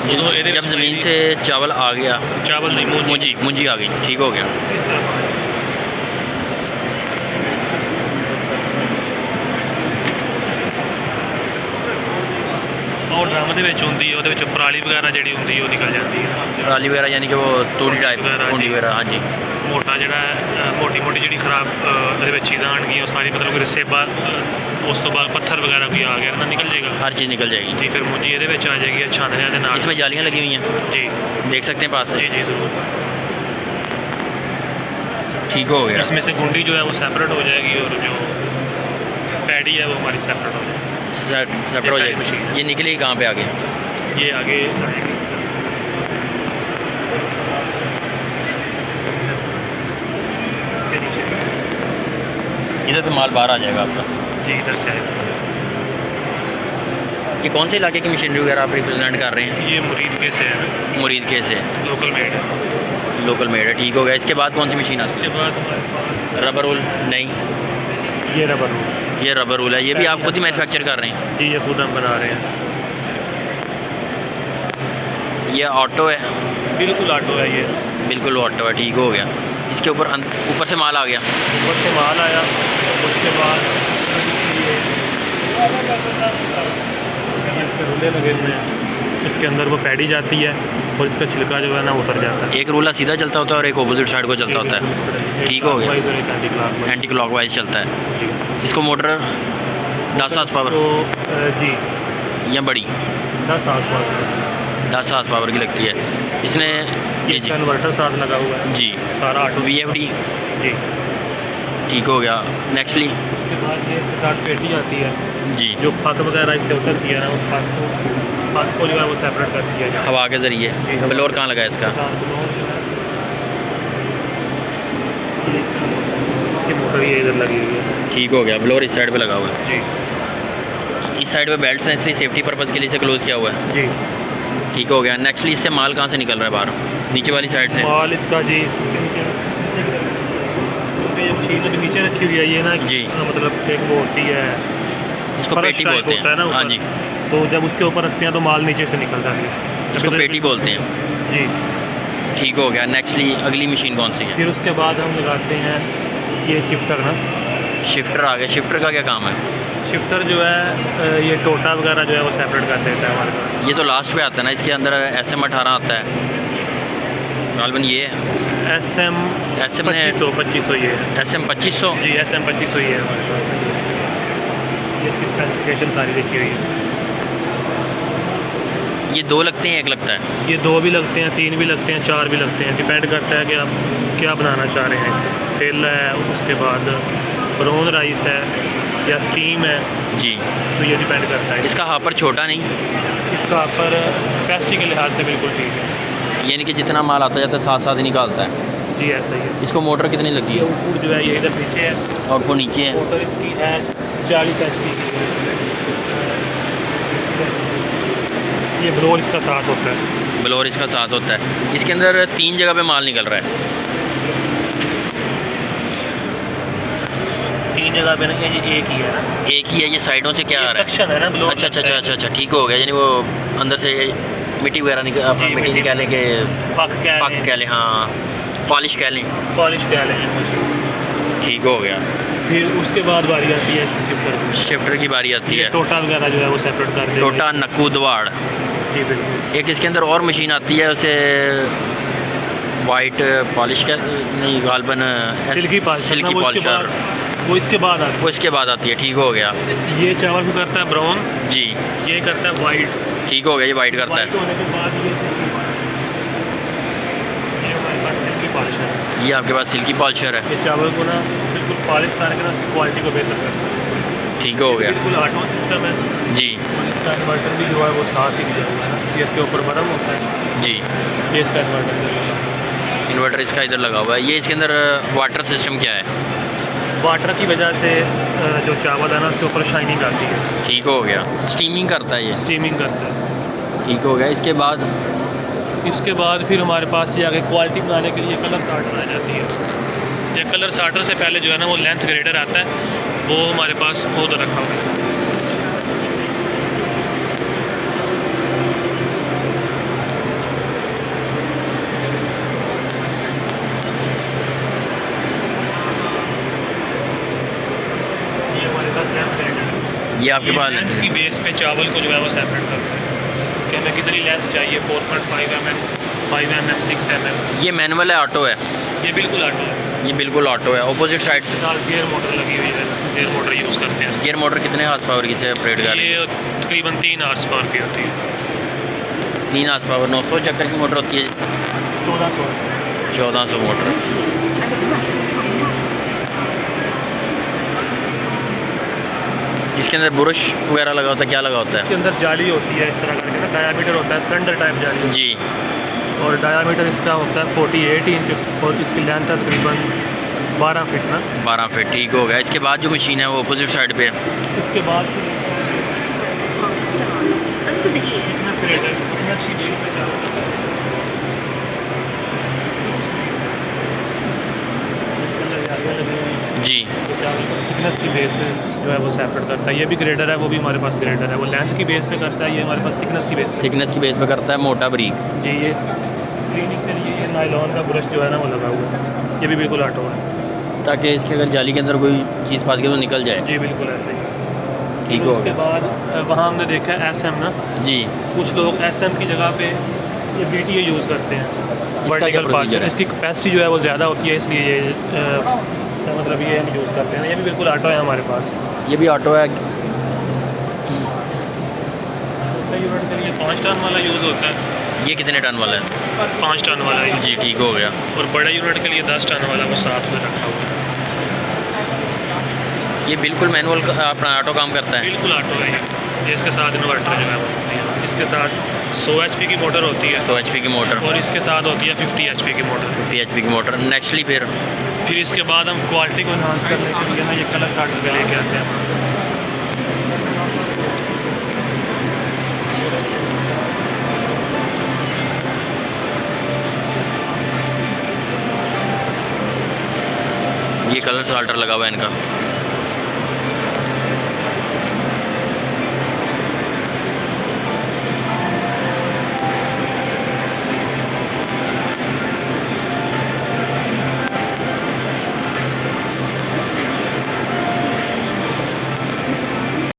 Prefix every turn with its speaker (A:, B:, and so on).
A: जब ज़मीन से चावल आ गया,
B: चावल नहीं
A: मुंजी आ गई, ठीक हो गया।
B: और ड्रम ਦੇ ਵਿੱਚ ਹੁੰਦੀ ਹੈ, ਉਹਦੇ ਵਿੱਚ ਪਰਾਲੀ ਵਗੈਰਾ ਜਿਹੜੀ ਹੁੰਦੀ ਹੈ ਉਹ ਨਿਕਲ ਜਾਂਦੀ ਹੈ।
A: पराली वगैरह यानी कि वो तूड़ी टाइप कुंडी वगैरह, हाँ जी।
B: ਮੋਟਾ ਜਿਹੜਾ ਮੋਟੀ ਜਿਹੜੀ ਖਰਾਬ ਉਹਦੇ ਵਿੱਚ ਚੀਜ਼ਾਂ ਆਣਗੀਆਂ ਉਹ ਸਾਰੀ मतलब ਕਿ ਸੇਬਾ ਉਸ ਤੋਂ ਬਾਅਦ पत्थर वगैरह भी आ गया ना निकल जाएगा,
A: हर चीज़ निकल जाएगी
B: जी। फिर मुंजी ਇਹਦੇ ਵਿੱਚ आ जाएगी छानने ਦੇ ਨਾਲ।
A: इसमें जालियाँ लगी हुई हैं
B: जी,
A: देख सकते हैं पास से,
B: जी ज़रूर।
A: ठीक हो गया।
B: इसमें से गुंडी जो है वो सेपरेट हो जाएगी और जो पैडी है वो हमारी सेपरेट हो जाएगी,
A: सेपरेट हो जाएगी
B: मशीन।
A: ये निकलेगी कहाँ पे आगे?
B: ये आगे आएगी इसके नीचे,
A: इधर से माल बाहर आ जाएगा आपका।
B: जी इधर से आएगा।
A: ये कौन से इलाके की मशीनरी वगैरह आप रिप्रेजेंट कर रहे हैं?
B: ये मुरीद के से है ना,
A: मुरीद के से,
B: लोकल मेड है।
A: लोकल मेड है, ठीक हो गया। इसके बाद कौन सी मशीन आती
B: उसके बाद हमारे पास
A: है? रबर रोल नहीं,
B: ये रबर रोल,
A: ये रबर रोल है, ये भी आप खुद ही मैन्युफैक्चर कर रहे हैं?
B: जी ये खुद हम बना रहे हैं।
A: ये ऑटो है?
B: बिल्कुल ऑटो है ये,
A: बिल्कुल ऑटो है, ठीक हो गया। इसके ऊपर ऊपर से माल आ गया,
B: ऊपर से माल आया, उसके बाद इसके रूले लगे हुए हैं, इसके अंदर वो पैडी जाती है और इसका छिलका जो है ना उतर जाता है।
A: एक रूला सीधा चलता होता है और एक अपोजिट साइड को चलता होता है, ठीक हो गया। एंटी क्लॉकवाइज चलता है।
B: जी।
A: इसको मोटर 10 हार्स पावर
B: जी
A: या बड़ी
B: 10 हार्स पावर
A: 10 हार्स पावर की लगती है। इसने
B: ये
A: जी
B: कन्वर्टर साथ लगा हुआ है
A: जी,
B: सारा ऑटो
A: VFD,
B: जी।
A: ठीक हो गया। नेक्स्टली
B: उसके बाद ये इसके साथ पेटी आती है
A: जी,
B: जो फक वगैरह इससे उतरती है ना, वो फक को जो है वो सेपरेट कर दिया जाए
A: हवा के ज़रिए। ब्लोर कहाँ लगा है इसका?
B: इसकी मोटर ये इधर लगी हुई है,
A: ठीक हो गया। ब्लोर इस साइड पे लगा हुआ है
B: जी।
A: इस साइड पे बेल्ट्स हैं, इसलिए सेफ्टी पर्पज़ के लिए इसे क्लोज़ किया हुआ है,
B: जी
A: ठीक हो गया। नेक्स्टली इससे माल कहाँ से निकल रहा है बाहर? नीचे वाली साइड से?
B: माल इसका जी इसके नीचे ये मशीन अभी नीचे रखी हुई है ये ना
A: जी।
B: मतलब एक वो होती है,
A: इसको
B: फर्श
A: पेटी
B: टाइप
A: बोलते
B: होता है ना
A: हैं, हाँ
B: ऊपर।
A: जी,
B: तो जब उसके ऊपर रखते हैं तो माल नीचे से निकलता है
A: इसको पेटी बोलते हैं,
B: जी।
A: ठीक हो गया। नेक्स्टली अगली मशीन कौन सी है?
B: फिर उसके बाद हम लगाते हैं ये शिफ्टर ना,
A: शिफ्टर आ गया। शिफ्टर का क्या काम है?
B: शिफ्टर जो है ये टोटा वगैरह जो है वो सेपरेट कर देता है हमारे पास।
A: ये तो लास्ट पे आता है ना, इसके अंदर SM18 आता है गालबन, ये है
B: SM 2500 ये है,
A: SM2500
B: जी SM 2500 ये है हमारे पास। ये इसकी स्पेसिफिकेशन सारी लिखी हुई है।
A: ये 2 लगते हैं, 1 लगता है?
B: ये 2 भी लगते हैं, 3 भी लगते हैं, 4 भी लगते हैं, डिपेंड करता है कि आप क्या बनाना चाह रहे हैं इससे। सेल है, उसके बाद ब्राउन राइस है या स्टीम है
A: जी,
B: तो ये डिपेंड करता है।
A: इसका हापर छोटा नहीं?
B: इसका पर कैपेसिटी के लिहाज से बिल्कुल ठीक है,
A: यानी कि जितना माल आता जाता है साथ साथ ही निकालता है।
B: जी ऐसा ही है।
A: इसको मोटर कितनी लगी
B: ये
A: है?
B: आउटपुट जो है ये इधर नीचे है
A: और वो नीचे है?
B: मोटर इसकी है 40 HP की। ये ब्लोर इसका साथ होता है,
A: ब्लोर इसका साथ होता है। इसके अंदर 3 जगह पे माल निकल रहा है?
B: 3 जगह पे ना, ये एक ही है ना,
A: एक ही है। ये साइडों से क्या आ रहा है?
B: सेक्शन है ना ब्लोर।
A: अच्छा अच्छा अच्छा अच्छा अच्छा, ठीक हो गया। यानी वो अंदर से मिट्टी वगैरह
B: जी,
A: मिट्टी निकालने के
B: पक
A: पक कह लें, हाँ पॉलिश कह लें,
B: पॉलिश कह लें मुझे।
A: ठीक हो गया।
B: फिर उसके बाद बारी आती है इसकी शिफ्टर की।
A: शिफ्टर की बारी आती है।
B: टोटा वगैरह जो है वो सेपरेट कर देते
A: टोटा, नक्कू, दवाड़।
B: जी बिल्कुल।
A: एक इसके अंदर और मशीन आती है, उसे वाइट पॉलिश का नहीं, गालबन
B: सिल्की पॉलिश,
A: सिल्की पॉलिशर,
B: वो इसके बाद आता
A: वो इसके बाद आती है, ठीक हो गया।
B: है। ये चावल को करता है ब्राउन,
A: जी,
B: ये करता है वाइट,
A: ठीक हो गया। ये वाइट करता
B: वाइट
A: है।
B: होने के बाद ये सिल्की पॉलिश, ये हमारे पास सिल्की पॉलिश है।
A: ये आपके पास सिल्की पॉलिशर है,
B: ये चावल को ना बिल्कुल पॉलिश करके ना उसकी क्वालिटी को बेहतर करता है।
A: ठीक हो गया
B: बिल्कुल ऑटो सिस्टम है
A: जी
B: और इसका इन्वर्टर भी जो है वो साथ ही दिया हुआ है ना, ये इसके ऊपर बर्म होता है,
A: जी।
B: ये इसका इन्वर्टर है।
A: इन्वर्टर इसका इधर लगा हुआ है। ये इसके अंदर वाटर सिस्टम क्या है?
B: वाटर की वजह से जो चावल है ना उसके ऊपर शाइनिंग आती है,
A: ठीक हो गया। स्टीमिंग करता है ये,
B: स्टीमिंग करता है।
A: ठीक हो गया।
B: इसके बाद फिर हमारे पास ये आगे क्वालिटी बनाने के लिए कलर सार्टर आ जाती है। ये कलर सार्टर से पहले जो है ना वो लेंथ ग्रेडर आता है, वो हमारे पास वो उधर रखा हुआ है।
A: ये आपके पास
B: लेंथ की बेस पे चावल को जो है वो सेपरेट करते हैं कि हमें कितनी लेंथ चाहिए, 4.5 mm, 5 mm, 6 mm।
A: ये मैनुअल है, ऑटो है?
B: ये बिल्कुल ऑटो है,
A: ये बिल्कुल ऑटो है। ऑपोजिट साइड
B: इसके
A: से
B: साथ गियर मोटर लगी हुई है, गियर मोटर यूज़ करते हैं।
A: गियर मोटर कितने हार्स पावर की से ऑपरेट कर रही है?
B: ये तकरीबन 3 हॉर्स पावर की होती है।
A: 3 हार्स पावर, 900 चक्कर की मोटर होती है। 1400 मोटर। इसके अंदर ब्रश वगैरह लगा होता है, क्या लगा होता
B: इसके अंदर जाली होती है इस तरह करके ना, डायामीटर होता है, सिलेंडर टाइप जाली
A: है? जी।
B: और डायामीटर इसका होता है 48 इंच और इसकी लेंथ है तकरीबन 12 फीट ना।
A: 12 फीट, ठीक हो गया। इसके बाद जो मशीन है वो अपोजिट साइड पे है।
B: इसके बाद thickness ग्रेडर, thickness की बेस पे चावल इसके अंदर जालियाँ लगी हुई हैं।
A: जी।
B: तो चावल को थिकनेस की बेस पे जो है वो सेपरेट करता है। ये भी ग्रेडर है, वो भी हमारे पास ग्रेडर है। वो लेंथ की बेस पे करता है, ये हमारे पास थिकनेस की बेस पे।
A: थिकनेस की बेस पे करता है, मोटा बारीक।
B: जी, ये स्क्रीनिंग के लिए ये नायलॉन का ब्रश जो है ना वो लगा हुआ है, ये भी बिल्कुल ऑटो है,
A: ताकि इसके अगर जाली के अंदर कोई चीज़ फंस गई तो निकल जाए।
B: जी बिल्कुल ऐसे ही।
A: ठीक
B: तो
A: हो
B: उसके
A: गया।
B: बाद वहाँ हमने देखा है SM ना,
A: जी।
B: कुछ लोग SM की जगह पे ये BTA यूज़ करते हैं,
A: क्या
B: वर्टिकल
A: procedure
B: पार्चर।
A: है?
B: इसकी कैपेसिटी जो है वो ज़्यादा होती है, इसलिए ये मतलब ये हम यूज़ करते हैं। ये भी बिल्कुल ऑटो है हमारे पास।
A: ये भी ऑटो है।
B: यूनिट के लिए 5 टन वाला यूज़ होता है,
A: ये कितने टन वाला है?
B: 5 टन वाला है।
A: जी, ठीक हो गया।
B: और बड़े यूनिट के लिए 10 टन वाला वो साथ में रखा हुआ है।
A: ये बिल्कुल मैनुअल अपना ऑटो काम करता है?
B: बिल्कुल ऑटो है ये इसके साथ इन्वर्टर जो है वो होती है। इसके साथ 100 HP की मोटर होती है
A: 100 HP की मोटर
B: और इसके साथ होती है 50 HP की मोटर।
A: 50 HP की मोटर। नेक्स्टली
B: फिर इसके बाद हम क्वालिटी को इन्हांस करने के लिए ना ये कलर सार्टर पे लेके आते हैं।
A: ये कलर साल्टर लगा हुआ है इनका।